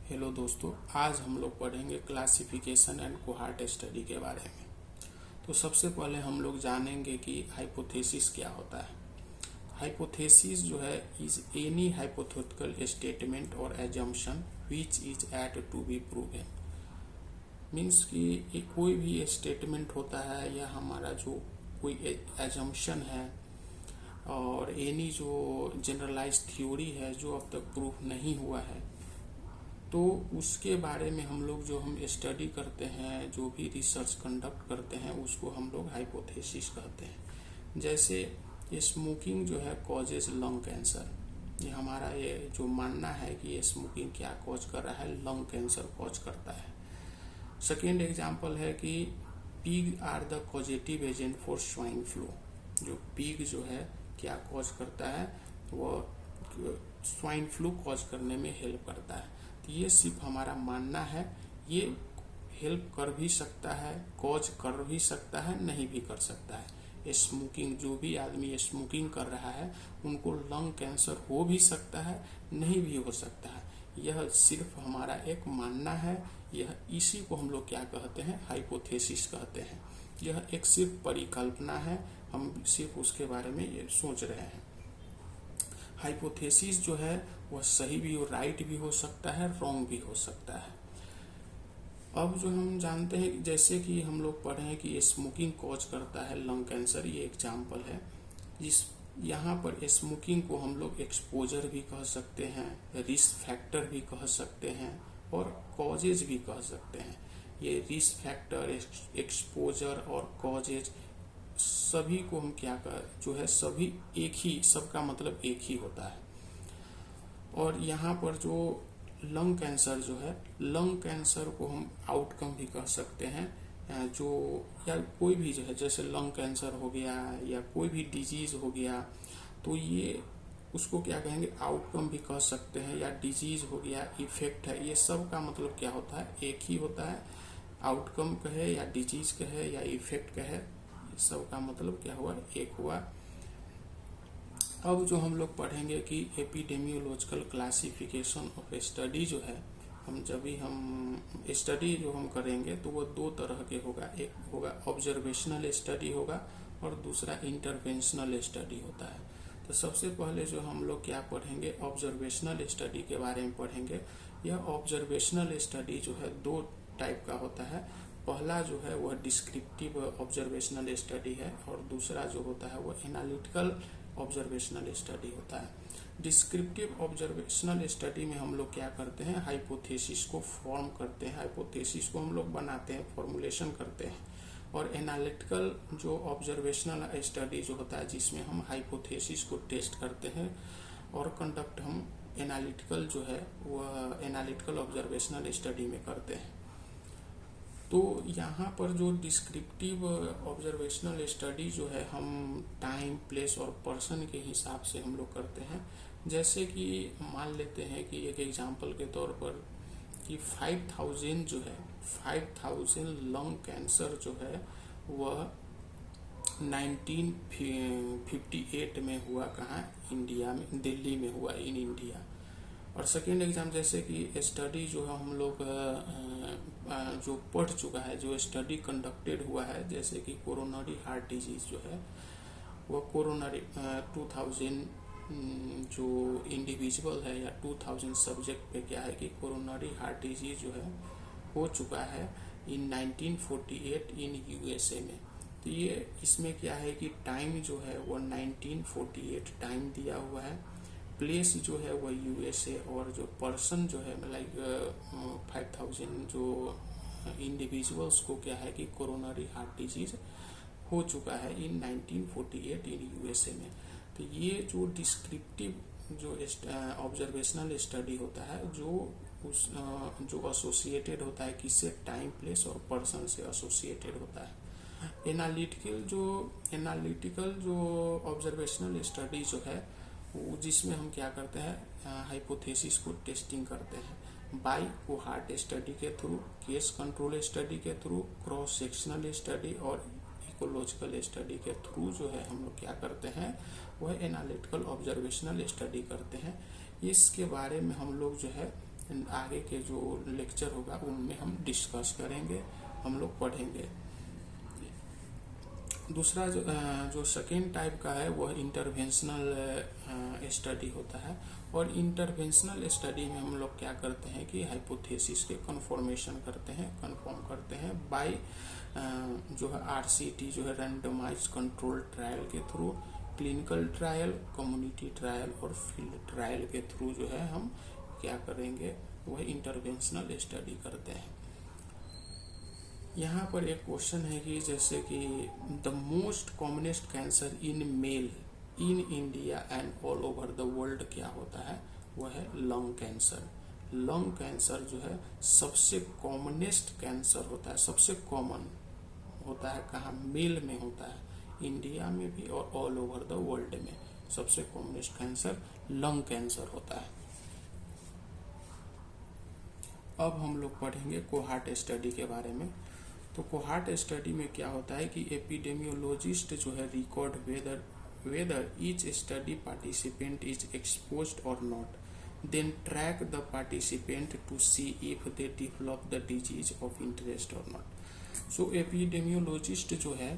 Hello दोस्तों, आज हम लोग पढ़ेंगे क्लासिफिकेशन एंड कोहार्ट स्टडी के बारे में। तो सबसे पहले हम लोग जानेंगे कि हाइपोथेसिस क्या होता है। हाइपोथेसिस जो है इज एनी हाइपोथेटिकल स्टेटमेंट और assumption which is yet to be proven. Means कि कोई भी स्टेटमेंट होता है या हमारा जो कोई एजम्पशन है और एनी जो जनरलाइज थ्योरी है जो अब तक प्रूफ नहीं हुआ है, तो उसके बारे में हम लोग जो हम स्टडी करते हैं, जो भी रिसर्च कंडक्ट करते हैं, उसको हम लोग हाइपोथेसिस कहते हैं। जैसे स्मोकिंग जो है कॉजेज लंग कैंसर, ये हमारा ये जो मानना है कि ये स्मोकिंग क्या कॉज कर रहा है, लंग कैंसर कॉज करता है। सेकेंड एग्जांपल है कि pig are the causative agent for swine flu. जो पिग जो है क्या कॉज करता है, वो स्वाइन फ्लू कॉज करने में हेल्प करता है। तो ये सिर्फ हमारा मानना है, ये हेल्प कर भी सकता है, कॉज कर भी सकता है, नहीं भी कर सकता है। स्मोकिंग, जो भी आदमी स्मोकिंग कर रहा है उनको लंग कैंसर हो भी सकता है, नहीं भी हो सकता है। यह सिर्फ हमारा एक मानना है। यह इसी को हम लोग क्या कहते हैं, हाइपोथेसिस कहते हैं। यह एक सिर्फ परिकल्पना है, हम सिर्फ उसके बारे में ये सोच रहे हैं। हाइपोथेसिस जो है वह सही भी हो, राइट भी हो सकता है, रॉन्ग भी हो सकता है। अब जो हम जानते हैं, जैसे कि हम लोग पढ़े हैं कि स्मोकिंग कॉज करता है लंग कैंसर, ये एग्जाम्पल है। जिस यहाँ पर स्मोकिंग को हम लोग एक्सपोजर भी कह सकते हैं, रिस्क फैक्टर भी कह सकते हैं और कॉजेज भी कह सकते हैं। ये रिस्क फैक्टर, एक्सपोजर और कॉजेज सभी को हम क्या जो है सभी एक ही, सबका मतलब एक ही होता है। और यहाँ पर जो लंग कैंसर जो है, लंग कैंसर को हम आउटकम भी कह सकते हैं। जो या कोई भी जो है, जैसे लंग कैंसर हो गया या कोई भी डिजीज हो गया, तो ये उसको क्या कहेंगे, आउटकम भी कह सकते हैं। या डिजीज हो गया, इफेक्ट है, ये सब का मतलब क्या होता है, एक ही होता है। आउटकम कहे या डिजीज कहे या इफेक्ट कहे, सब का मतलब क्या हुआ, एक हुआ। अब जो हम लोग पढ़ेंगे कि एपिडेमियोलॉजिकल क्लासिफिकेशन ऑफ स्टडी जो है, जब भी हम स्टडी जो हम करेंगे तो वो दो तरह के होगा। एक होगा ऑब्जर्वेशनल स्टडी होगा और दूसरा इंटरवेंशनल स्टडी होता है। तो सबसे पहले जो हम लोग क्या पढ़ेंगे, ऑब्जर्वेशनल स्टडी के बारे में पढ़ेंगे। यह ऑब्जर्वेशनल स्टडी जो है दो टाइप का होता है। पहला जो है वह डिस्क्रिप्टिव ऑब्जर्वेशनल स्टडी है और दूसरा जो होता है वह एनालिटिकल ऑब्जर्वेशनल स्टडी होता है। डिस्क्रिप्टिव ऑब्जर्वेशनल स्टडी में हम लोग क्या करते हैं, हाइपोथेसिस को फॉर्म करते हैं, हाइपोथेसिस को हम लोग बनाते हैं, फॉर्मुलेशन करते हैं। और एनालिटिकल जो ऑब्जर्वेशनल स्टडी जो होता है, जिसमें हम हाइपोथेसिस को टेस्ट करते हैं और कंडक्ट हम एनालिटिकल जो है वह एनालिटिकल ऑब्जर्वेशनल स्टडी में करते हैं। तो यहाँ पर जो डिस्क्रिप्टिव ऑब्जर्वेशनल स्टडी जो है, हम टाइम, प्लेस और पर्सन के हिसाब से हम लोग करते हैं। जैसे कि मान लेते हैं कि एक एग्जांपल के तौर पर कि 5000 जो है, 5000 लंग कैंसर जो है वह 1958 में हुआ, कहाँ, इंडिया में, दिल्ली में हुआ, इन इंडिया। और सेकेंड एग्जाम, जैसे कि स्टडी जो है हम लोग जो पढ़ चुका है, जो स्टडी कंडक्टेड हुआ है, जैसे कि कोरोनरी हार्ट डिजीज जो है, वह कोरोनरी 2000 जो इंडिविजुअल है या 2000 सब्जेक्ट पे क्या है कि कोरोनरी हार्ट डिजीज जो है हो चुका है इन 1948 इन यूएसए में। तो ये इसमें क्या है कि टाइम जो है वो 1948 टाइम दिया हुआ है, प्लेस जो है वह यूएसए, और जो पर्सन जो है लाइक 5000 जो इंडिविजुअल्स को क्या है कि कोरोनरी हार्ट डिजीज हो चुका है इन 1948 इन यूएसए में। तो ये जो डिस्क्रिप्टिव जो ऑब्जर्वेशनल स्टडी होता है, जो एसोसिएटेड होता है किससे, टाइम, प्लेस और पर्सन से एसोसिएटेड होता है। एनालिटिकल जो ऑब्जर्वेशनल स्टडी जो है, जिसमें हम क्या करते हैं, हाइपोथेसिस को टेस्टिंग करते हैं बाय कोहार्ट स्टडी के थ्रू, केस कंट्रोल स्टडी के थ्रू, क्रॉस सेक्शनल स्टडी और इकोलॉजिकल स्टडी के थ्रू जो है हम लोग क्या करते हैं, वह एनालिटिकल ऑब्जर्वेशनल स्टडी करते हैं। इसके बारे में हम लोग जो है आगे के जो लेक्चर होगा उनमें हम डिस्कस करेंगे, हम लोग पढ़ेंगे। दूसरा जो सेकेंड टाइप का है वह इंटरवेंशनल स्टडी होता है। और इंटरवेंशनल स्टडी में हम लोग क्या करते हैं कि हाइपोथेसिस के कन्फर्मेशन करते हैं, कंफर्म करते हैं बाय जो है RCT जो है रैंडमाइज्ड कंट्रोल ट्रायल के through, clinical trial, community trial और फील्ड ट्रायल के थ्रू जो है हम क्या करेंगे, वह इंटरवेंशनल स्टडी करते हैं। यहाँ पर एक क्वेश्चन है कि जैसे कि the most commonest cancer in male in India and all over the world क्या होता है, वह है लंग कैंसर। लंग कैंसर जो है सबसे कॉमनेस्ट कैंसर होता है, सबसे कॉमन होता है, कहाँ, मेल में होता है, इंडिया में भी और ऑल ओवर द वर्ल्ड में सबसे कॉमनेस्ट कैंसर लंग कैंसर होता है। अब हम लोग पढ़ेंगे कोहार्ट स्टडी के बारे में। तो कोहार्ट स्टडी में क्या होता है कि एपिडेमियोलॉजिस्ट जो है record whether each study participant is exposed और not, then track the participant to see if they develop the disease of interest और नॉट। सो एपिडेमियोलॉजिस्ट जो है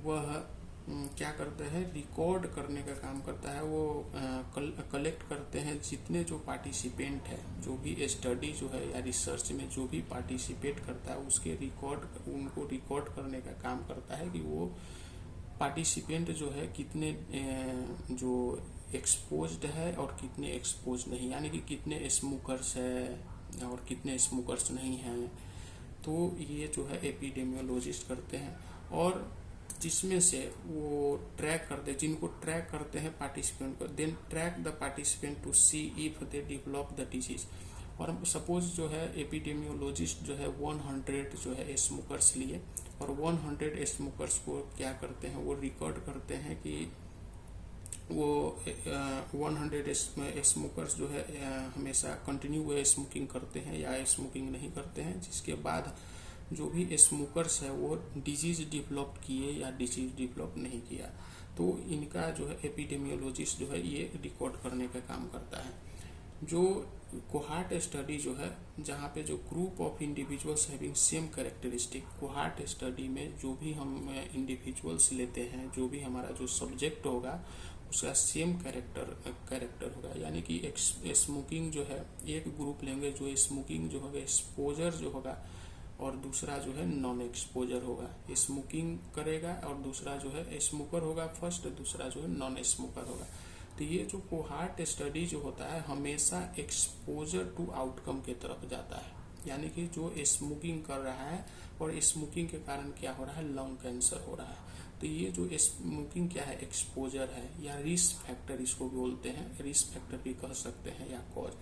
वह क्या करते हैं, रिकॉर्ड करने का काम करता है। वो कलेक्ट करते हैं जितने जो पार्टिसिपेंट है, जो भी स्टडी जो है या रिसर्च में जो भी पार्टिसिपेट करता है उसके उनको रिकॉर्ड करने का काम करता है कि वो पार्टिसिपेंट जो है कितने जो एक्सपोज्ड है और कितने एक्सपोज नहीं, यानी कि कितने स्मोकर्स है और कितने स्मोकर्स नहीं हैं। तो ये जो है एपिडेमियोलॉजिस्ट करते हैं। और जिसमें से वो ट्रैक करते हैं, जिनको ट्रैक करते हैं पार्टिसिपेंट को, then track the participant to see if they develop the disease. और सपोज जो है एपिडेमियोलॉजिस्ट जो है 100 जो है स्मोकर्स लिए और 100 स्मोकर्स को क्या करते हैं, वो रिकॉर्ड करते हैं कि वो 100 स्मोकर्स जो है हमेशा कंटिन्यू स्मोकिंग करते हैं या स्मोकिंग नहीं करते हैं, जिसके बाद जो भी स्मोकर्स है वो डिजीज डेवलप किए या डिजीज डेवलप नहीं किया। तो इनका जो है एपिडेमियोलॉजिस्ट जो है ये रिकॉर्ड करने का काम करता है। जो कोहार्ट स्टडी जो है, जहाँ पे जो group of individuals having same characteristic, cohort study में जो भी हम इंडिविजुअल्स लेते हैं, जो भी हमारा जो सब्जेक्ट होगा उसका सेम कैरेक्टर होगा। यानी कि स्मोकिंग जो है एक ग्रुप लेंगे जो स्मोकिंग जो होगा एक्सपोजर जो होगा और दूसरा जो है नॉन एक्सपोजर होगा। स्मोकिंग करेगा और दूसरा जो है स्मोकर होगा फर्स्ट, दूसरा जो है नॉन स्मोकर होगा। तो ये जो कोहार्ट स्टडी जो होता है हमेशा एक्सपोजर टू आउटकम के तरफ जाता है। यानी कि जो स्मोकिंग कर रहा है और स्मोकिंग के कारण क्या हो रहा है, लंग कैंसर हो रहा है। तो ये जो स्मोकिंग क्या है, एक्सपोजर है या रिस्क फैक्टर इसको बोलते हैं, रिस्क फैक्टर भी कह सकते हैं या कॉज।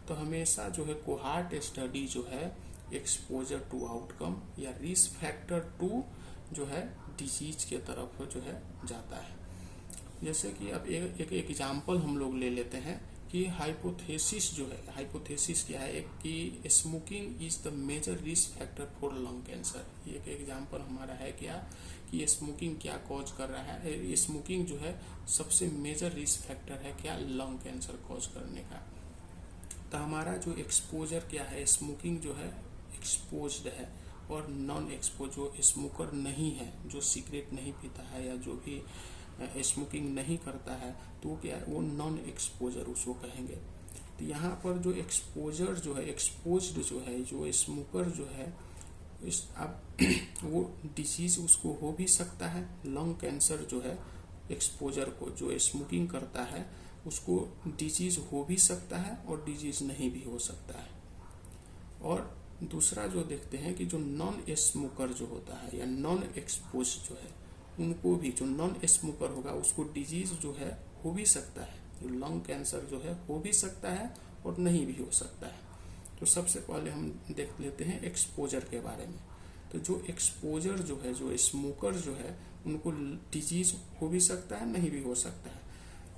तो हमेशा जो है कोहार्ट स्टडी जो है एक्सपोजर टू आउटकम या रिस्क फैक्टर टू जो है डिजीज के तरफ जो है जाता है। जैसे कि अब एक एग्जाम्पल हम लोग ले लेते हैं कि हाइपोथेसिस जो है, हाइपोथेसिस क्या है, एक कि smoking is the major risk factor for lung cancer. एक एग्जाम्पल हमारा है क्या कि स्मोकिंग क्या कॉज कर रहा है, स्मोकिंग जो है सबसे मेजर रिस्क फैक्टर है क्या, लंग कैंसर कॉज करने का। तो हमारा जो एक्सपोजर क्या है, स्मोकिंग जो है एक्सपोज्ड है और नॉन एक्सपोज जो स्मोकर नहीं है, जो सिगरेट नहीं पीता है या जो भी स्मोकिंग नहीं करता है, तो क्या है वो नॉन एक्सपोजर उसको कहेंगे। तो यहाँ पर जो एक्सपोजर जो है, एक्सपोज्ड जो है, जो स्मोकर जो है, अब वो डिजीज उसको हो भी सकता है। लंग कैंसर जो है एक्सपोजर को, जो स्मोकिंग करता है उसको डिजीज हो भी सकता है और डिजीज नहीं भी हो सकता है। और दूसरा जो देखते हैं कि जो नॉन स्मोकर जो होता है या नॉन एक्सपोज जो है, उनको भी, जो नॉन स्मोकर होगा उसको डिजीज जो है हो भी सकता है, जो लंग कैंसर जो है हो भी सकता है और नहीं भी हो सकता है। तो सबसे पहले हम देख लेते हैं एक्सपोजर के बारे में। तो जो एक्सपोजर जो है, जो स्मोकर जो है, उनको डिजीज हो भी सकता है, नहीं भी हो सकता है।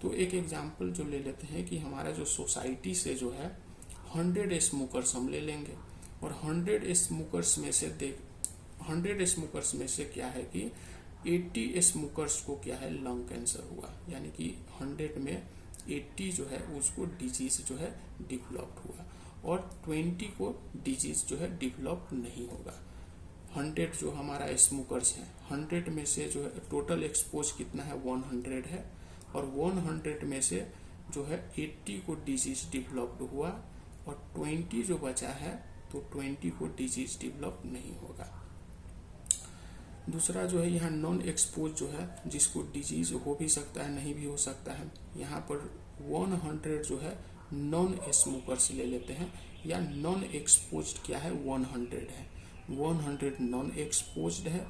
तो एक एग्जाम्पल जो ले लेते हैं कि हमारा जो सोसाइटी से जो है 100 स्मोकर्स हम ले लेंगे और 100 स्मोकर्स में से क्या है कि 80 स्मोकर्स को क्या है, लंग कैंसर हुआ। यानी कि 100 में 80 जो है उसको डिजीज जो है डेवलप्ड हुआ। और 20 को डिजीज जो है डेवलप नहीं होगा। 100 जो हमारा स्मोकर्स हैं, 100 में से जो है टोटल एक्सपोज कितना है 100 है, और 100 में से जो है 80 को डिजीज डेवलप्ड हुआ और 20 जो बचा है तो 20 को डिजीज डेवलप नहीं होगा। दूसरा जो है यहाँ नॉन एक्सपोज जो है जिसको डिजीज हो भी सकता है नहीं भी हो सकता है, यहाँ पर 100 जो है नॉन स्मोकर्स ले लेते हैं, या नॉन एक्सपोज्ड क्या है 100 है, 100 नॉन एक्सपोज्ड है।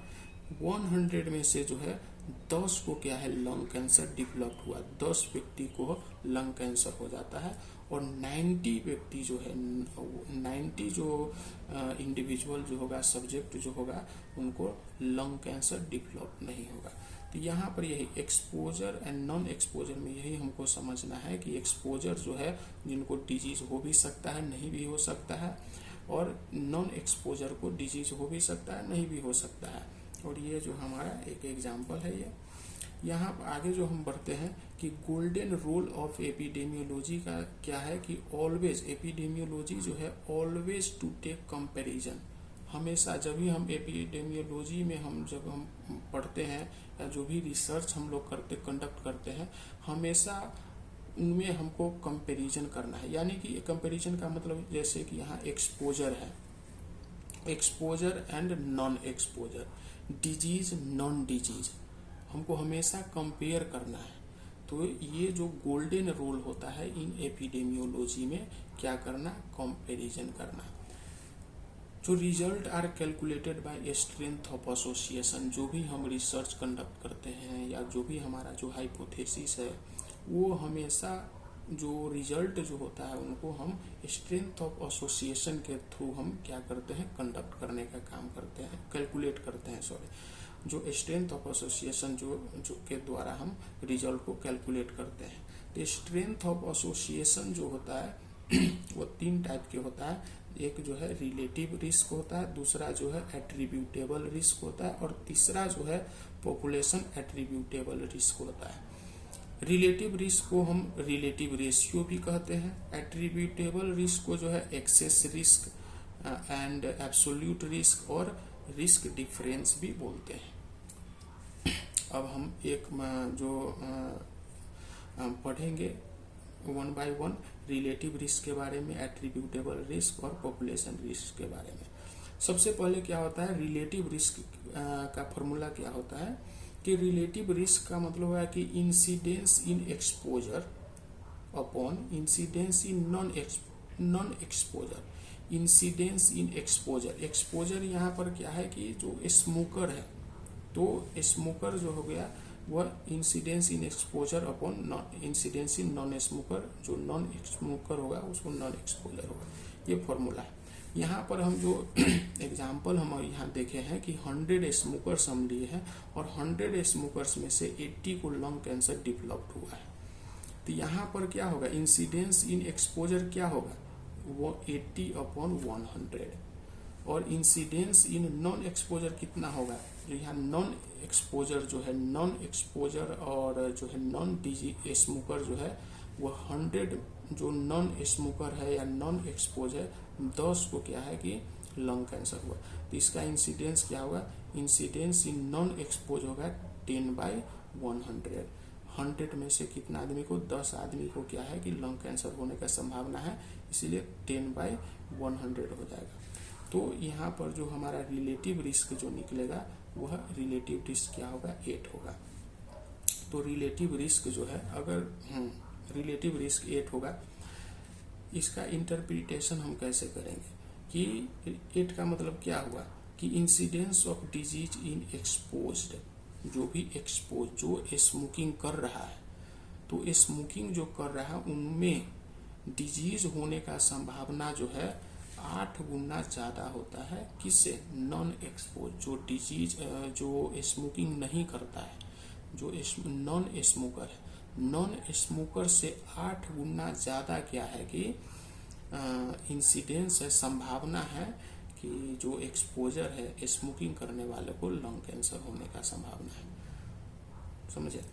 100 में से जो है 10 को क्या है लंग कैंसर डेवलप हुआ, 10 व्यक्ति को लंग कैंसर हो जाता है, और 90 व्यक्ति जो है 90 जो इंडिविजुअल जो होगा सब्जेक्ट जो होगा उनको लंग कैंसर डेवलप नहीं होगा। तो यहाँ पर यही एक्सपोजर एंड नॉन एक्सपोजर में यही हमको समझना है कि एक्सपोजर जो है जिनको डिजीज हो भी सकता है नहीं भी हो सकता है, और नॉन एक्सपोजर को डिजीज हो भी सकता है नहीं भी हो सकता है। और ये जो हमारा एक एग्जाम्पल है ये। यहाँ आगे जो हम बढ़ते हैं कि गोल्डन रूल ऑफ एपिडेमियोलॉजी का क्या है कि ऑलवेज एपिडेमियोलॉजी जो है ऑलवेज टू टेक कंपैरिजन। हमेशा जब भी हम एपिडेमियोलॉजी में जब हम पढ़ते हैं या जो भी रिसर्च हम लोग कंडक्ट करते हैं, हमेशा उनमें हमको कंपैरिजन करना है। यानी कि कंपैरिजन का मतलब जैसे कि यहाँ एक्सपोजर है, exposure and non exposure, disease non disease, हमको हमेशा कंपेयर करना है। तो ये जो गोल्डन रूल होता है इन एपिडेमियोलॉजी में क्या करना, कंपैरिजन करना। जो result are calculated by strength of association, जो भी हम रिसर्च कंडक्ट करते हैं या जो भी हमारा जो हाइपोथेसिस है वो हमेशा जो रिजल्ट जो होता है उनको हम स्ट्रेंथ ऑफ एसोसिएशन के थ्रू हम क्या करते हैं कंडक्ट करने का काम करते हैं, कैलकुलेट करते हैं जो स्ट्रेंथ ऑफ एसोसिएशन जो के द्वारा हम रिजल्ट को कैलकुलेट करते हैं। तो स्ट्रेंथ ऑफ एसोसिएशन जो होता है वो 3 टाइप के होता है। एक जो है रिलेटिव रिस्क होता है, दूसरा जो है एट्रीब्यूटेबल रिस्क होता है, और तीसरा जो है पॉपुलेशन एट्रीब्यूटेबल रिस्क होता है। रिलेटिव रिस्क को हम रिलेटिव रेशियो भी कहते हैं, एट्रीब्यूटेबल रिस्क को जो है excess risk and absolute risk और रिस्क डिफरेंस भी बोलते हैं। अब हम एक जो पढ़ेंगे 1 बाय 1 रिलेटिव रिस्क के बारे में, एट्रीब्यूटेबल रिस्क और पॉपुलेशन रिस्क के बारे में। सबसे पहले क्या होता है रिलेटिव रिस्क का फॉर्मूला क्या होता है कि रिलेटिव रिस्क का मतलब है कि incidence in exposure upon incidence in non exposure, incidence in exposure. Exposure यहाँ पर क्या है कि जो स्मोकर है तो स्मोकर जो हो गया वह incidence in exposure upon incidence in non smoker, जो नॉन स्मोकर होगा उसको नॉन एक्सपोजर होगा, ये फॉर्मूला है। यहाँ पर हम जो एग्जाम्पल हम यहाँ देखे हैं कि 100 स्मोकर्स हम लिए हैं और 100 स्मोकर्स में से 80 को लंग कैंसर डेवलप्ड हुआ है। तो यहाँ पर क्या होगा इंसिडेंस इन एक्सपोजर क्या होगा वो 80 अपॉन 100, और इंसिडेंस इन नॉन एक्सपोजर कितना होगा, जो यहाँ नॉन एक्सपोजर जो है नॉन एक्सपोजर और जो है नॉन डिजीज स्मोकर जो है वो 100 जो नॉन स्मोकर है या नॉन एक्सपोज है 10 को क्या है कि लंग कैंसर हुआ। तो इसका इंसिडेंस क्या होगा, इंसिडेंस इन नॉन एक्सपोज होगा 10/100। 100 में से कितना आदमी को 10 आदमी को क्या है कि लंग कैंसर होने का संभावना है, इसीलिए 10/100 हो जाएगा। तो यहाँ पर जो हमारा रिलेटिव रिस्क जो निकलेगा वह रिलेटिव रिस्क क्या होगा 8 होगा। तो रिलेटिव रिस्क जो है अगर रिलेटिव रिस्क 8 होगा, इसका इंटरप्रिटेशन हम कैसे करेंगे कि 8 का मतलब क्या हुआ कि incidence of disease in exposed, जो भी एक्सपोज जो स्मोकिंग कर रहा है तो स्मोकिंग जो कर रहा है उनमें डिजीज होने का संभावना जो है 8 गुना ज्यादा होता है किससे, नॉन एक्सपोज, जो डिजीज जो स्मोकिंग नहीं करता है, जो नॉन स्मोकर है, नॉन स्मोकर से 8 गुना ज्यादा क्या है कि इंसिडेंस है, संभावना है कि जो एक्सपोजर है स्मोकिंग करने वाले को लंग कैंसर होने का संभावना है। समझे?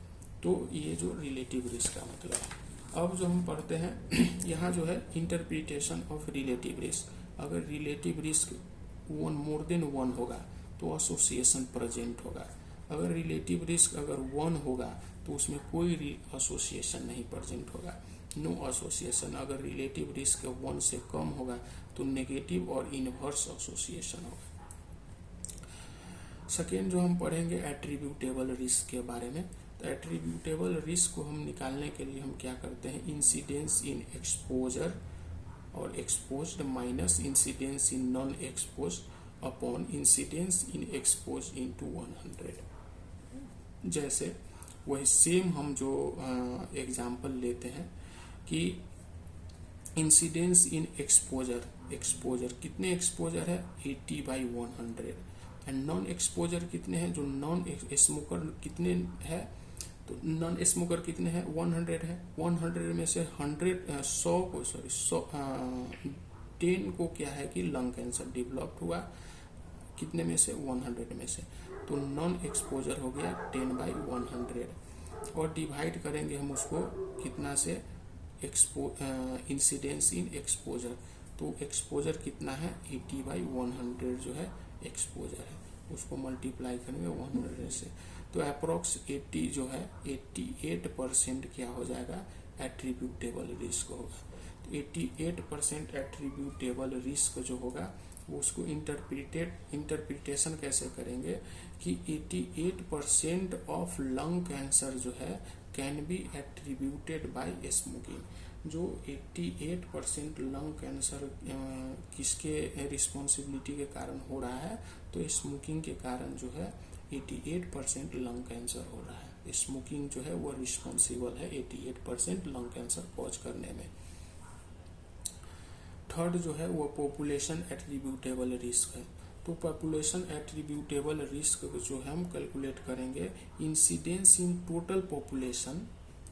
तो ये जो रिलेटिव रिस्क का मतलब है। अब जो हम पढ़ते हैं यहाँ जो है इंटरप्रिटेशन ऑफ रिलेटिव रिस्क। अगर relative risk one more than one होगा तो एसोसिएशन प्रेजेंट होगा। अगर रिलेटिव रिस्क अगर वन होगा तो उसमें कोई एसोसिएशन नहीं प्रेजेंट होगा, नो एसोसिएशन। अगर रिलेटिव रिस्क वन से कम होगा तो नेगेटिव और इनवर्स एसोसिएशन होगा। सेकेंड जो हम पढ़ेंगे एट्रीब्यूटेबल रिस्क के बारे में। तो एट्रीब्यूटेबल रिस्क को हम निकालने के लिए हम क्या करते हैं, इंसिडेंस इन एक्सपोजर और exposed minus incidence in non exposed upon incidence in expose into 100। जैसे वही सेम हम जो एग्जाम्पल लेते हैं कि इंसिडेंस इन एक्सपोजर, एक्सपोजर कितने एक्सपोजर है 80/100 एंड नॉन एक्सपोजर कितने हैं, जो नॉन स्मोकर कितने है, तो नॉन स्मोकर कितने हैं 100 है। 100 में से 100 को 10 को क्या है कि लंग कैंसर डेवलप्ड हुआ, कितने में से 100 में से, तो नॉन एक्सपोजर हो गया 10/100 और डिवाइड करेंगे हम उसको कितना से इंसिडेंस इन एक्सपोजर, तो एक्सपोजर कितना है 80/100 जो है एक्सपोजर है, उसको मल्टीप्लाई करेंगे 100 से, तो अप्रोक्स 80 जो है 88% क्या हो जाएगा एट्रीब्यूटेबल रिस्क होगा। तो 88% एट्रीब्यूटेबल रिस्क जो होगा वो उसको इंटरप्रिटेशन कैसे करेंगे कि 88% ऑफ लंग कैंसर जो है can be attributed by smoking. जो 88% लंग कैंसर किसके रिस्पॉन्सिबिलिटी के कारण हो रहा है, तो स्मोकिंग के कारण जो है 88% लंग कैंसर हो रहा है। स्मोकिंग जो है वो रिस्पॉन्सिबल है 88% लंग कैंसर कॉज करने में। थर्ड जो है वो पॉपुलेशन एट्रीब्यूटेबल रिस्क है। तो पॉपुलेशन एट्रीब्यूटेबल रिस्क जो है हम कैलकुलेट करेंगे incidence in total population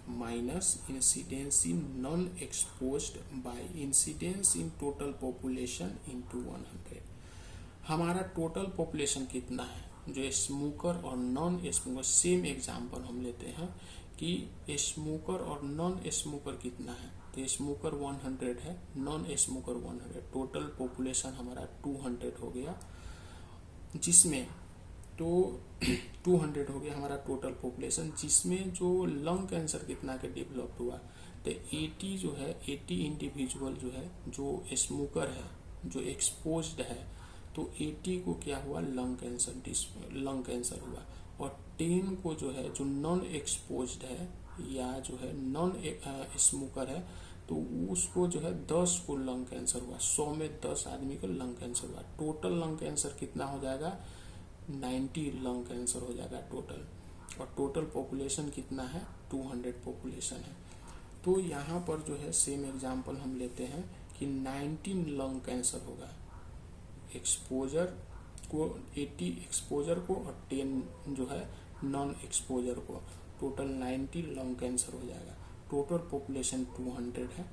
minus incidence in non exposed by incidence in total population into 100। हमारा टोटल पॉपुलेशन कितना है, जो स्मोकर और नॉन स्मोकर, सेम एग्जांपल हम लेते हैं कि स्मोकर और नॉन स्मोकर कितना है, तो स्मोकर 100 है, नॉन स्मोकर 100, टोटल पॉपुलेशन हमारा 200 हो गया, जिसमें तो 200 हो गया हमारा टोटल पॉपुलेशन, जिसमें जो लंग कैंसर कितना के डेवलप हुआ, तो 80 जो है 80 इंडिविजुअल जो है जो स्मोकर है, जो एक्सपोज्ड है, तो 80 को क्या हुआ लंग कैंसर हुआ, और 10 को जो है जो नॉन एक्सपोज्ड है या जो है नॉन स्मोकर है, तो उसको जो है 10 को लंग कैंसर हुआ, 100 में 10 आदमी को लंग कैंसर हुआ, टोटल लंग कैंसर कितना हो जाएगा 90 लंग कैंसर हो जाएगा टोटल, और टोटल पॉपुलेशन कितना है 200 पॉपुलेशन है। तो यहाँ पर जो है सेम एग्जांपल हम लेते हैं कि 19 लंग कैंसर होगा, एक्सपोजर को 80 एक्सपोजर को और 10 जो है नॉन एक्सपोजर को, टोटल 90 लंग कैंसर हो जाएगा। टोटल पॉपुलेशन 200 है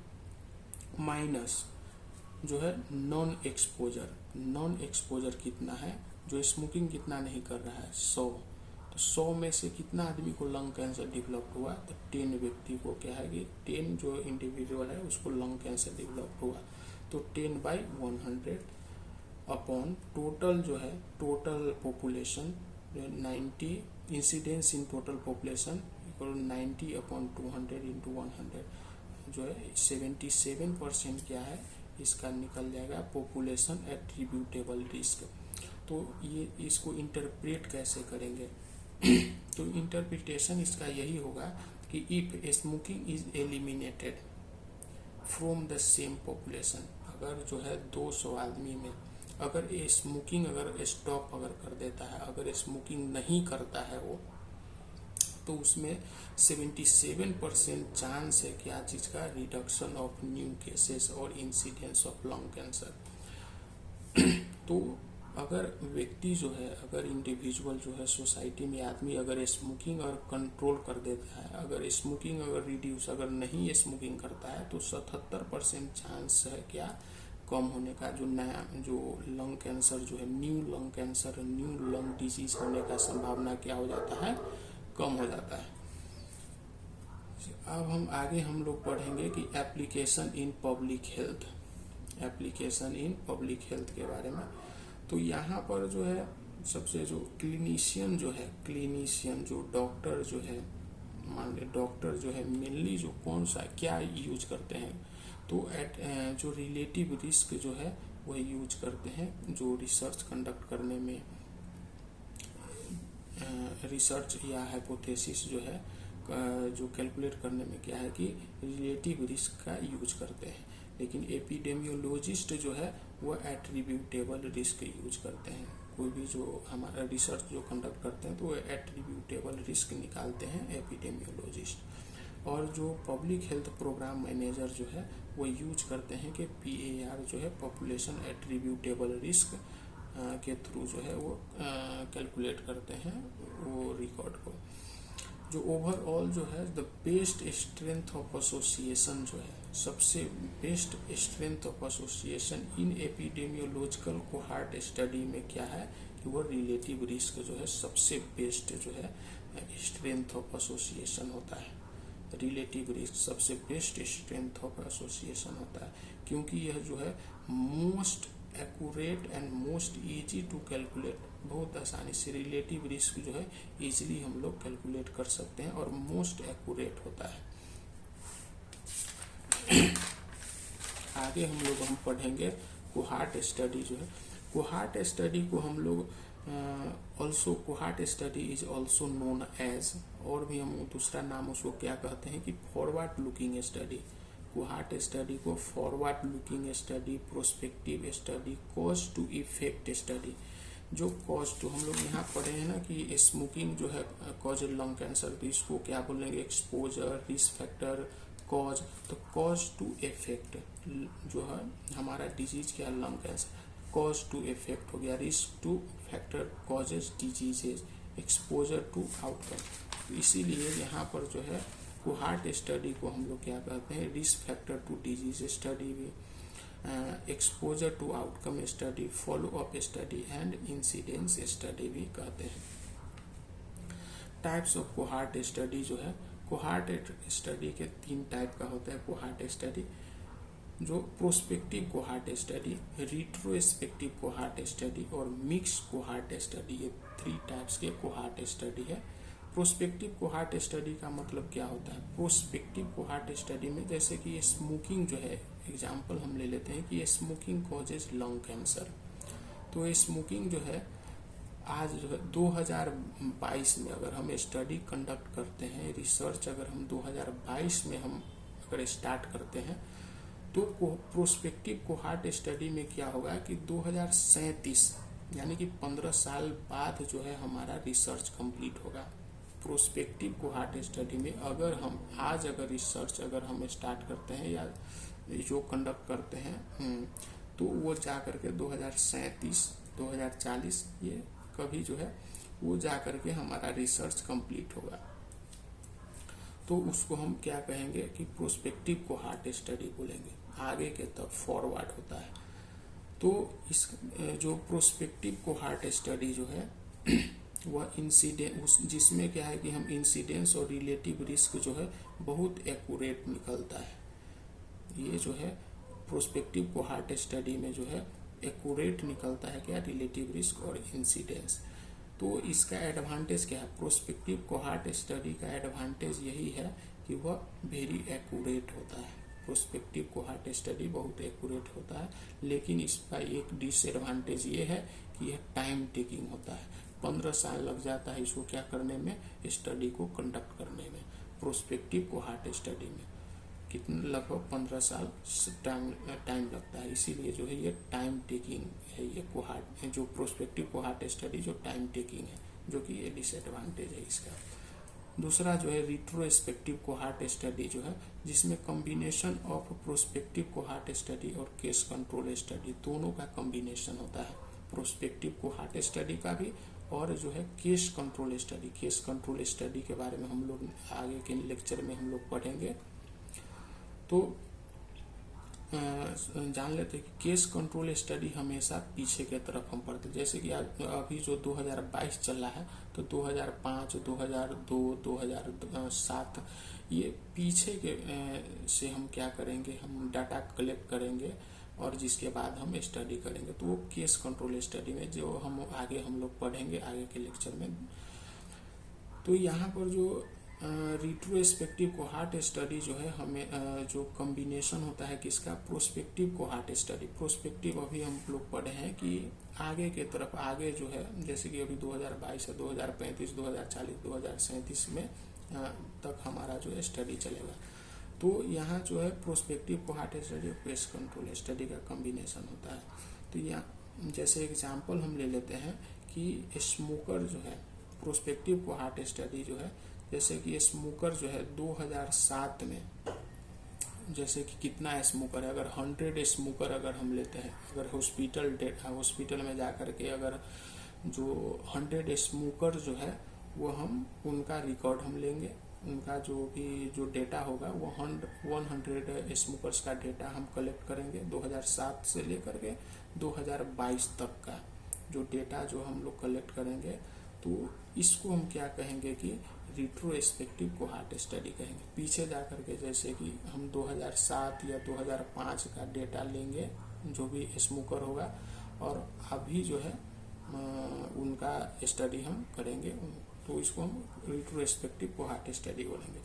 माइनस जो है नॉन एक्सपोजर, नॉन एक्सपोजर कितना है, जो स्मोकिंग कितना नहीं कर रहा है 100, तो 100 में से कितना आदमी को लंग कैंसर डेवलप हुआ, तो 10 व्यक्ति को क्या है कि 10 जो इंडिविजुअल है उसको लंग कैंसर डेवलप हुआ, तो 10/100 अपॉन टोटल जो है total population 90 incidence in total population 90 upon 200 into 100 जो है 77% क्या है इसका निकल जाएगा पॉपुलेशन एट्रीब्यूटेबल रिस्क। तो ये इसको इंटरप्रेट कैसे करेंगे तो इंटरप्रिटेशन इसका यही होगा कि if smoking is eliminated from the same population, अगर जो है 200 आदमी में अगर स्मोकिंग अगर स्टॉप अगर कर देता है, अगर स्मोकिंग नहीं करता है वो, तो उसमें 77% चांस है क्या चीज का रिडक्शन ऑफ न्यू केसेस और इंसिडेंस ऑफ लंग कैंसर। तो अगर व्यक्ति जो है, अगर इंडिविजुअल जो है सोसाइटी में आदमी अगर स्मोकिंग अगर कंट्रोल कर देता है, अगर स्मोकिंग अगर रिड्यूस अगर नहीं स्मोकिंग करता है, तो 77% चांस है क्या कम होने का, जो नया जो लंग कैंसर जो है new lung cancer new lung disease होने का संभावना क्या हो जाता है कम हो जाता है। अब हम लोग पढ़ेंगे कि application in public health, application in public health के बारे में। तो यहाँ पर जो है सबसे जो क्लिनिशियन जो है, क्लिनिशियन जो डॉक्टर जो है, मान ली डॉक्टर जो है मेनली जो कौन सा क्या यूज करते हैं, तो जो रिलेटिव रिस्क जो है वह यूज करते हैं जो रिसर्च कंडक्ट करने में, रिसर्च या हाइपोथेसिस जो है जो कैलकुलेट करने में क्या है कि रिलेटिव रिस्क का यूज करते हैं। लेकिन एपिडेमियोलॉजिस्ट जो है वो एट्रीब्यूटेबल रिस्क यूज करते हैं। कोई भी जो हमारा रिसर्च जो कंडक्ट करते हैं तो वो एट्रीब्यूटेबल रिस्क निकालते हैं एपिडेमियोलॉजिस्ट। और जो पब्लिक हेल्थ प्रोग्राम मैनेजर जो है वो यूज करते हैं कि PAR जो है पॉपुलेशन एट्रीब्यूटेबल रिस्क के थ्रू जो है वो कैलकुलेट करते हैं वो रिकॉर्ड को। जो ओवरऑल जो है the best strength of association जो है, सबसे best strength of association in epidemiological cohort study में क्या है कि वो रिलेटिव रिस्क जो है सबसे बेस्ट जो है स्ट्रेंथ ऑफ एसोसिएशन होता है। रिलेटिव रिस्क सबसे बेस्ट स्ट्रेंथ ऑफ एसोसिएशन होता है, क्योंकि यह जो है most accurate and most easy to calculate, बहुत आसानी से रिलेटिव रिस्क जो है इजीली हम लोग कैलकुलेट कर सकते हैं और मोस्ट एक्यूरेट होता है। आगे हम पढ़ेंगे कोहार्ट स्टडी जो है। कोहार्ट स्टडी को हम लोग also cohort study is also known as, और भी हम दूसरा नाम उसको क्या कहते हैं कि forward looking study. Cohort study को forward looking study, prospective study, cause to effect study. जो कॉज टू हम लोग यहाँ पढ़े हैं ना कि स्मोकिंग जो है कॉज लंग कैंसर, तो इसको क्या बोलेंगे एक्सपोजर, रिस्क फैक्टर, कॉज। तो कॉज टू इफेक्ट जो है हमारा डिजीज क्या lung cancer, cause to effect हो गया, risk to factor causes diseases, exposure to outcome. इसीलिए यहाँ पर जो है कोहार्ट स्टडी को हम लोग क्या कहते हैं risk factor to disease study भी, exposure to outcome study, follow up study and incidence study भी कहते हैं। टाइप्स ऑफ कोहार्ट स्टडी जो है, कोहार्ट स्टडी के 3 टाइप का होता है कोहार्ट स्टडी। जो prospective cohort study, retrospective cohort study और मिक्स कोहार्ट स्टडी, ये 3 टाइप्स के कोहार्ट स्टडी है। प्रोस्पेक्टिव कोहार्ट स्टडी का मतलब क्या होता है, प्रोस्पेक्टिव कोहार्ट स्टडी में जैसे कि स्मोकिंग जो है, एग्जांपल हम ले लेते हैं कि स्मोकिंग कॉजेज लंग कैंसर। तो स्मोकिंग जो है आज जो है 2022 में अगर हम स्टडी कंडक्ट करते हैं, रिसर्च अगर हम 2022 में हम अगर स्टार्ट करते हैं, तो प्रोस्पेक्टिव कोहार्ट स्टडी में क्या होगा कि 2037 यानी कि 15 साल बाद जो है हमारा रिसर्च कंप्लीट होगा। प्रोस्पेक्टिव कोहार्ट स्टडी में अगर हम आज अगर रिसर्च अगर हम स्टार्ट करते हैं या जो कंडक्ट करते हैं तो वो जा करके 2037 2040 ये कभी जो है वो जा करके हमारा रिसर्च कंप्लीट होगा। तो उसको हम क्या कहेंगे कि प्रोस्पेक्टिव कोहार्ट स्टडी बोलेंगे। आगे के तब फॉरवर्ड होता है। तो इस जो प्रोस्पेक्टिव कोहार्ट स्टडी जो है वह इंसिडेंस, जिसमें क्या है कि हम इंसिडेंस और रिलेटिव रिस्क जो है बहुत एक्यूरेट निकलता है। ये जो है प्रोस्पेक्टिव कोहार्ट स्टडी में जो है एक्यूरेट निकलता है क्या, रिलेटिव रिस्क और इंसिडेंस। तो इसका एडवांटेज क्या है, प्रोस्पेक्टिव कोहार्ट स्टडी का एडवांटेज यही है कि वह वेरी एक्यूरेट होता है। प्रोस्पेक्टिव कोहार्ट स्टडी बहुत एक्यूरेट होता है, लेकिन इसका एक डिसएडवांटेज ये है कि यह टाइम टेकिंग होता है। 15 साल लग जाता है इसको क्या करने में, स्टडी को कंडक्ट करने में। प्रोस्पेक्टिव कोहार्ट स्टडी में कितने लगभग 15 साल टाइम लगता है, इसीलिए जो है ये टाइम टेकिंग है। ये कोहार्ट जो प्रोस्पेक्टिव कोहार्ट स्टडी जो टाइम टेकिंग है, जो कि ये डिसएडवांटेज है इसका। दूसरा जो है रिट्रोस्पेक्टिव कोहार्ट स्टडी जो है, जिसमें combination of prospective cohort study और केस कंट्रोल स्टडी दोनों का कॉम्बिनेशन होता है। प्रोस्पेक्टिव कोहार्ट स्टडी का भी और जो है case control study. Case control study के बारे में हम लोग आगे के लेक्चर में हम लोग पढ़ेंगे। तो जान लेते हैं कि केस कंट्रोल स्टडी हमेशा पीछे के तरफ हम पढ़ते हैं। जैसे कि आज अभी जो 2022 चल रहा है, तो 2005, 2002, 2007 ये पीछे के से हम क्या करेंगे, हम डाटा कलेक्ट करेंगे और जिसके बाद हम स्टडी करेंगे। तो वो केस कंट्रोल स्टडी में जो हम आगे हम लोग पढ़ेंगे आगे के लेक्चर में। तो यहाँ पर जो रिट्रोस्पेक्टिव कोहार्ट स्टडी जो है, हमें जो कॉम्बिनेशन होता है किसका, प्रोस्पेक्टिव कोहार्ट स्टडी। प्रोस्पेक्टिव अभी हम लोग पढ़े हैं कि आगे के तरफ, आगे जो है जैसे कि अभी 2022 है, 2035, 2040, 2037 में तक हमारा जो है स्टडी चलेगा। तो यहाँ जो है प्रोस्पेक्टिव कोहार्ट स्टडी और पेस्ट कंट्रोल स्टडी का कॉम्बिनेशन होता है। तो यहाँ जैसे एग्जाम्पल हम ले लेते हैं कि स्मोकर जो है, प्रोस्पेक्टिव कोहार्ट स्टडी जो है, जैसे कि स्मोकर जो है 2007 में, जैसे कि कितना स्मोकर है, अगर 100 स्मोकर अगर हम लेते हैं, अगर हॉस्पिटल में जा करके अगर जो 100 स्मोकर जो है वो हम उनका रिकॉर्ड हम लेंगे, उनका जो डेटा होगा वो 100 स्मोकर्स का डेटा हम कलेक्ट करेंगे 2007 से लेकर के 2022 तक का जो डेटा जो हम लोग कलेक्ट करेंगे। तो इसको हम क्या कहेंगे कि रिट्रोस्पेक्टिव कोहार्ट स्टडी कहेंगे। पीछे जा करके जैसे कि हम 2007 या 2005 का डेटा लेंगे जो भी स्मोकर होगा, और अभी जो है उनका स्टडी हम करेंगे, तो इसको हम रिट्रोस्पेक्टिव कोहार्ट स्टडी बोलेंगे।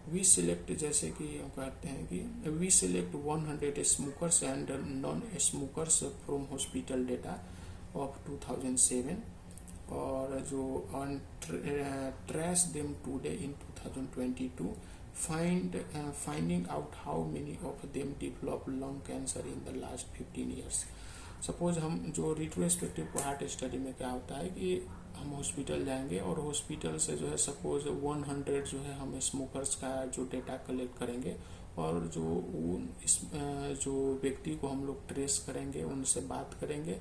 वी सिलेक्ट, जैसे कि हम कहते हैं कि we select 100 smokers and non smokers from hospital data of 2007 और जो trace them today in 2022, finding out how many of them develop lung cancer in the last 15 years. Suppose हम जो रिट्रोस्पेक्टिव कोहार्ट स्टडी में क्या होता है कि हम हॉस्पिटल जाएंगे और हॉस्पिटल से जो है सपोज 100 जो है हम स्मोकर्स का जो डेटा कलेक्ट करेंगे, और जो व्यक्ति को हम लोग ट्रेस करेंगे, उनसे बात करेंगे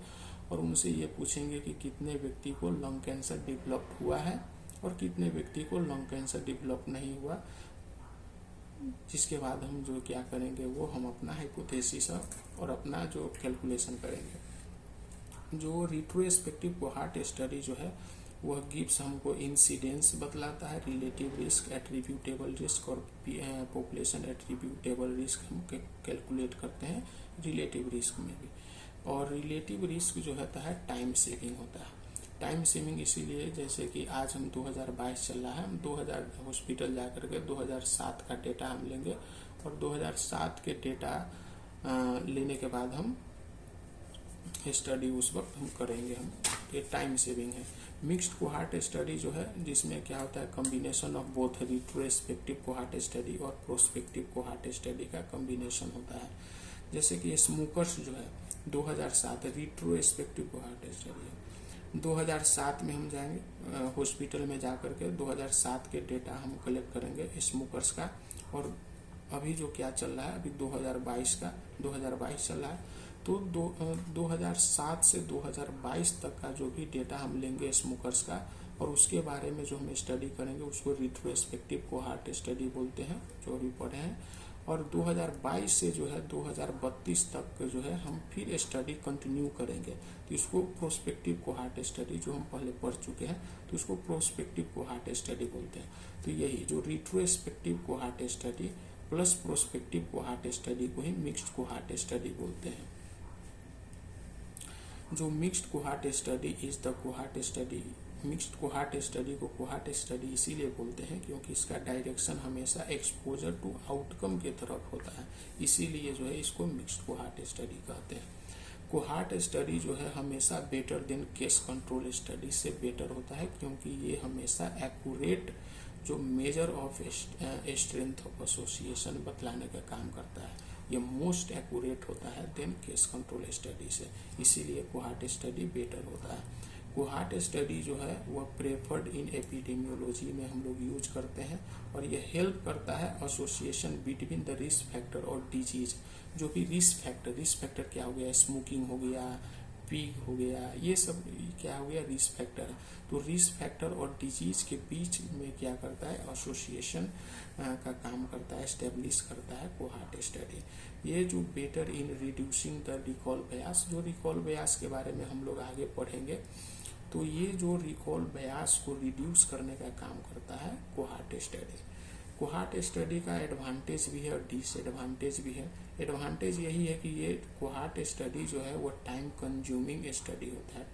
और उनसे ये पूछेंगे कि कितने व्यक्ति को लंग कैंसर डेवलप हुआ है और कितने व्यक्ति को लंग कैंसर डेवलप नहीं हुआ। जिसके बाद हम जो क्या करेंगे वो हम अपना हाइपोथेसिस और अपना जो कैलकुलेशन करेंगे। जो रिट्रोस्पेक्टिव कोहार्ट स्टडी जो है वह गिव्स हमको इंसिडेंस बतलाता है, रिलेटिव रिस्क, एट्रीब्यूटेबल रिस्क और पॉपुलेशन एट्रीब्यूटेबल रिस्क हम कैलकुलेट करते हैं रिलेटिव रिस्क में भी। और रिलेटिव रिस्क जो होता है टाइम सेविंग होता है। टाइम सेविंग इसीलिए जैसे कि आज हम 2022 चल रहा है, हम 2000 हॉस्पिटल जा करके 2007 का डेटा हम लेंगे और 2007 के डेटा लेने के बाद हम स्टडी उस वक्त हम करेंगे, हम ये टाइम सेविंग है। मिक्स्ड कोहार्ट स्टडी जो है जिसमें क्या होता है combination of both retrospective cohort study और प्रोस्पेक्टिव कोहार्ट स्टडी का कॉम्बिनेशन होता है। जैसे कि स्मोकर्स जो है 2007 रिट्रोस्पेक्टिव कोहार्ट स्टडी है। 2007 में हम जाएंगे हॉस्पिटल में जा करके 2007 के डेटा हम कलेक्ट करेंगे स्मोकर्स का, और अभी जो क्या चल रहा है अभी 2022 चल रहा है, तो 2007 से 2022 तक का जो भी डेटा हम लेंगे स्मोकर्स का और उसके बारे में जो हम स्टडी करेंगे उसको रिट्रोस्पेक्टिव कोहार्ट स्टडी बोलते हैं, जो अभी पढ़े हैं। और 2022 से जो है 2032 तक जो है हम फिर स्टडी कंटिन्यू करेंगे, तो इसको प्रोस्पेक्टिव कोहार्ट स्टडी जो हम पहले पढ़ चुके हैं तो इसको प्रोस्पेक्टिव कोहार्ट स्टडी बोलते हैं। तो यही जो retrospective cohort study plus prospective cohort study को ही मिक्स्ड कोहार्ट स्टडी बोलते हैं। जो mixed cohort study is the cohort study, mixed cohort study को कोहार्ट स्टडी इसीलिए बोलते हैं क्योंकि इसका डायरेक्शन हमेशा एक्सपोजर टू आउटकम के तरफ होता है, इसीलिए जो है इसको मिक्स्ड कोहार्ट स्टडी कहते हैं। कोहार्ट स्टडी जो है हमेशा better than case control study से बेटर होता है क्योंकि ये हमेशा एक्यूरेट जो measure of strength of association बतलाने का काम करता है, ये मोस्ट एक्यूरेट होता है देन केस कंट्रोल स्टडी से, इसीलिए कोहार्ट स्टडी बेटर होता है। कोहार्ट स्टडी जो है वह प्रेफर्ड इन एपिडेमियोलॉजी में हम लोग यूज करते हैं और ये हेल्प करता है association between the risk factor और डिजीज। जो भी रिस्क फैक्टर क्या हो गया, स्मोकिंग हो गया, पीक हो गया, ये सब क्या हो गया, रिस्क फैक्टर है। तो रिस्क फैक्टर और डिजीज के बीच में क्या करता है, एसोसिएशन का काम करता है, स्टेब्लिश करता है कोहार्ट स्टडी। ये जो better in reducing the recall Beas, जो रिकॉल बयास के बारे में हम लोग आगे पढ़ेंगे, तो ये जो रिकॉल बयास को रिड्यूस करने का काम करता है कोहार्ट स्टडी। कोहार्ट स्टडी का एडवांटेज भी है और डिसएडवांटेज भी है। एडवांटेज यही है कि ये कोहार्ट स्टडी जो है वो टाइम कंज्यूमिंग स्टडी होता है,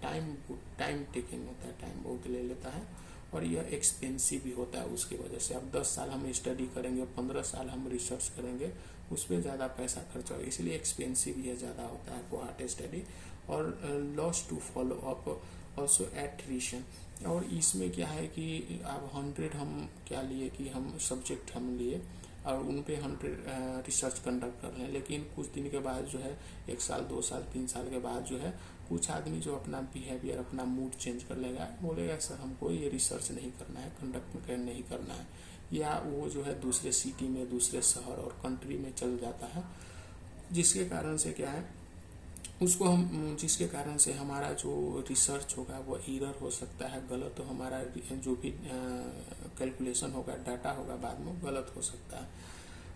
टाइम टेकिंग होता है, टाइम बहुत ले लेता है, और यह एक्सपेंसिव भी होता है। उसकी वजह से अब 10 साल हम स्टडी करेंगे, 15 साल हम रिसर्च करेंगे, उस पर ज़्यादा पैसा खर्च होगा, इसलिए एक्सपेंसिव ये ज़्यादा होता है कोहार्ट स्टडी। और loss to follow up also attrition, और इसमें क्या है कि अब 100 हम क्या लिए कि हम सब्जेक्ट हम लिए और उन पे 100 रिसर्च कंडक्ट कर रहे हैं, लेकिन कुछ दिन के बाद जो है 1 साल 2 साल 3 साल के बाद जो है कुछ आदमी जो अपना बिहेवियर, अपना मूड चेंज कर लेगा, बोलेगा सर हमको ये रिसर्च नहीं करना है, कंडक्ट नहीं करना है, या वो जो है दूसरे सिटी में, दूसरे शहर और कंट्री में चल जाता है, जिसके कारण से क्या है जिसके कारण से हमारा जो रिसर्च होगा वो एरर हो सकता है, गलत, तो हमारा जो भी कैलकुलेशन होगा, डाटा होगा, बाद में गलत हो सकता है।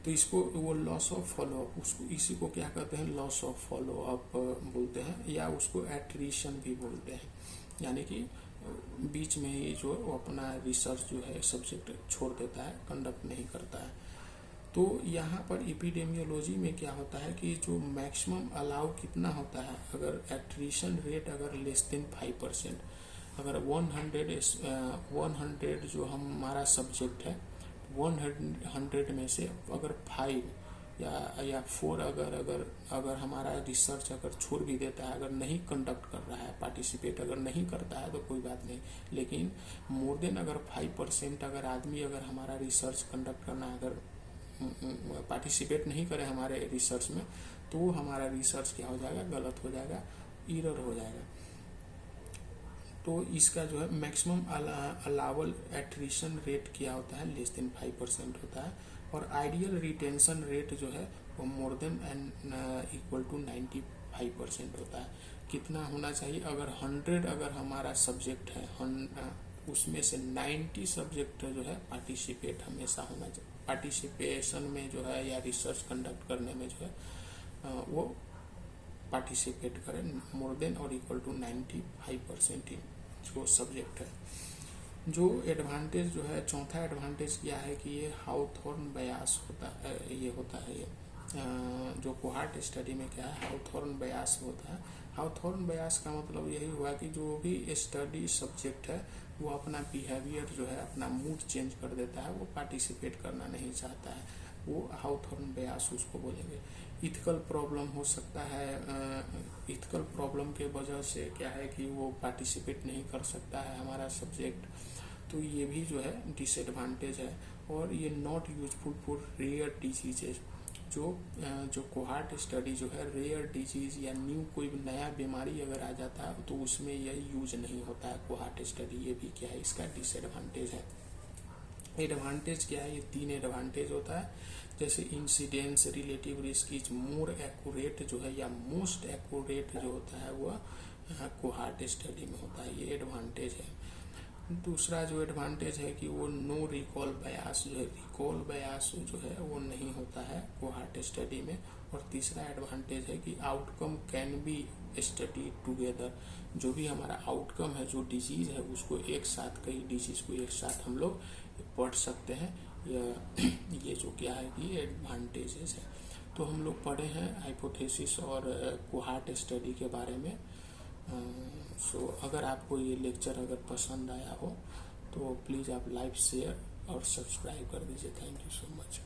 तो इसको वो लॉस ऑफ फॉलो अप, उसको इसी को क्या कहते हैं, लॉस ऑफ फॉलो अप बोलते हैं, या उसको एट्रिशन भी बोलते हैं, यानी कि बीच में ही जो अपना रिसर्च जो है सब्जेक्ट छोड़ देता है, कंडक्ट नहीं करता है। तो यहाँ पर एपिडेमियोलॉजी में क्या होता है कि जो मैक्सिमम अलाउ कितना होता है, अगर एट्रिशन रेट अगर लेस देन 5%, अगर 100 जो हमारा सब्जेक्ट है 100 में से अगर 5 या 4 अगर हमारा रिसर्च अगर छोड़ भी देता है, अगर नहीं कंडक्ट कर रहा है, पार्टिसिपेट अगर नहीं करता है, तो कोई बात नहीं, लेकिन मोर देन अगर 5% अगर आदमी अगर हमारा रिसर्च कंडक्ट करना, अगर पार्टिसिपेट नहीं करे हमारे रिसर्च में, तो हमारा रिसर्च क्या हो जाएगा, गलत हो जाएगा, एरर हो जाएगा। तो इसका जो है मैक्सिमम अलावल एट्रिशन रेट क्या होता है, लेस देन 5% होता है, और आइडियल रिटेंशन रेट जो है वो more than and equal to 95% होता है। कितना होना चाहिए, अगर 100 अगर हमारा सब्जेक्ट है, उसमें से 90 सब्जेक्ट जो है पार्टिसिपेट हमेशा होना चाहिए, पार्टिसिपेशन में जो है या रिसर्च कंडक्ट करने में जो है वो पार्टिसिपेट करें मोर देन और इक्वल टू 95% जो सब्जेक्ट है। जो एडवांटेज जो है, चौथा एडवांटेज क्या है कि ये हाउथॉर्न बयास होता है, ये होता है, ये जो कोहार्ट स्टडी में क्या है, हाउथॉर्न बयास होता है। हाउथॉर्न बयास का मतलब यही हुआ कि जो भी स्टडी सब्जेक्ट है वो अपना बिहेवियर जो है, अपना मूड चेंज कर देता है, वो पार्टिसिपेट करना नहीं चाहता है, वो हाउथॉर्न बयास उसको बोलेंगे। इथिकल प्रॉब्लम हो सकता है, इथिकल प्रॉब्लम के वजह से क्या है कि वो पार्टिसिपेट नहीं कर सकता है हमारा सब्जेक्ट, तो ये भी जो है डिसएडवांटेज है। और ये not useful for rare diseases, जो कोहार्ट स्टडी जो है रेयर डिजीज या न्यू कोई नया बीमारी अगर आ जाता है तो उसमें यह यूज नहीं होता है कोहार्ट स्टडी, ये भी क्या है, इसका डिसएडवांटेज है। एडवांटेज क्या है, ये 3 एडवांटेज होता है, जैसे incidence, relative risk is more accurate जो है, या मोस्ट एक्यूरेट जो होता है वो कोहार्ट स्टडी में होता है, ये एडवांटेज है। दूसरा जो एडवांटेज है कि वो नो रिकॉल बयास जो है, रिकॉल बयास जो है वो नहीं होता है कोहार्ट स्टडी में। और तीसरा एडवांटेज है कि outcome can be study together, जो भी हमारा आउटकम है, जो डिजीज है उसको एक साथ, कई डिजीज को एक साथ हम लोग पढ़ सकते हैं, ये जो क्या है कि एडवांटेजेस है। तो हम लोग पढ़े हैं हाइपोथेसिस और कोहार्ट स्टडी के बारे में। सो अगर आपको ये लेक्चर अगर पसंद आया हो तो प्लीज़ आप लाइक, शेयर और सब्सक्राइब कर दीजिए। Thank you so much.